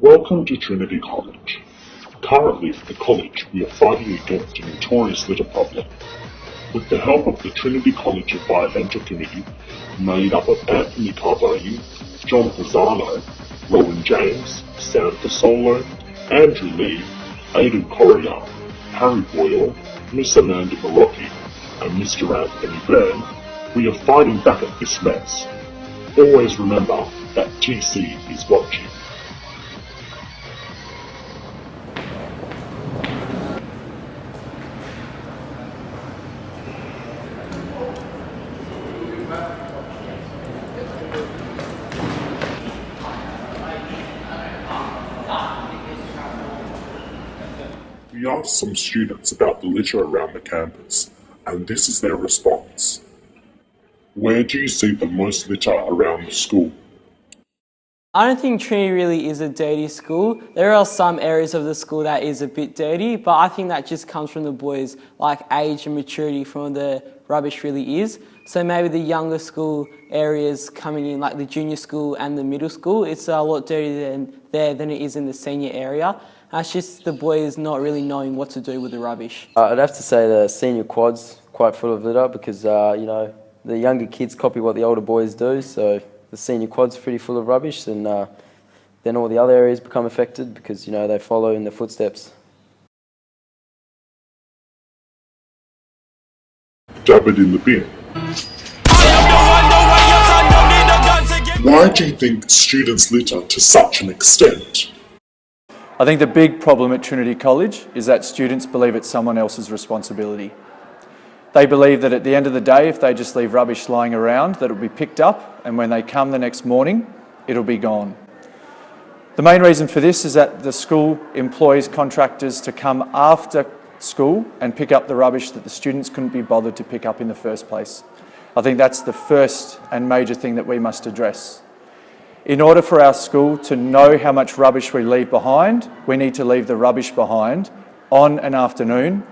Welcome to Trinity College. Currently at the college we are fighting against a notorious litter problem. With the help of the Trinity College Environmental Committee, made up of Anthony Carbone, John Pisano, Rowan James, Sam Fasolo, Andrew Lee, Aidan Correa, Harry Boyle, Miss Amanda Marocchi, and Mr. Anthony Byrne, we are fighting back at this mess. Always remember that TC is watching. We asked some students about the litter around the campus, and this is their response. Where do you see the most litter around the school? I don't think Trinity really is a dirty school. There are some areas of the school that is a bit dirty, but I think that just comes from the boys' age and maturity from the rubbish really is. So maybe the younger school areas coming in, like the junior school and the middle school, it's a lot dirtier than it is in the senior area. That's just the boys not really knowing what to do with the rubbish. I'd have to say the senior quad's quite full of litter because, the younger kids copy what the older boys do, so the senior quad's pretty full of rubbish, and then all the other areas become affected because, they follow in the footsteps. Dab it in the bin. Why do you think students litter to such an extent? I think the big problem at Trinity College is that students believe it's someone else's responsibility. They believe that at the end of the day, if they just leave rubbish lying around, that it'll be picked up, and when they come the next morning, it'll be gone. The main reason for this is that the school employs contractors to come after school and pick up the rubbish that the students couldn't be bothered to pick up in the first place. I think that's the first and major thing that we must address. In order for our school to know how much rubbish we leave behind, we need to leave the rubbish behind on an afternoon,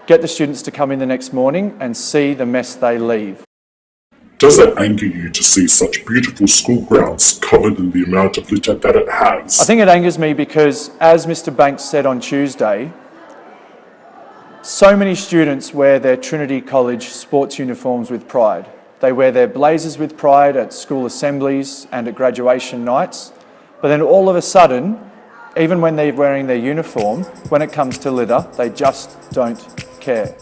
get the students to come in the next morning and see the mess they leave. Does it anger you to see such beautiful school grounds covered in the amount of litter that it has? I think it angers me because, as Mr. Banks said on Tuesday, so many students wear their Trinity College sports uniforms with pride. They wear their blazers with pride at school assemblies and at graduation nights, but then all of a sudden, even when they're wearing their uniform, when it comes to litter, they just don't care.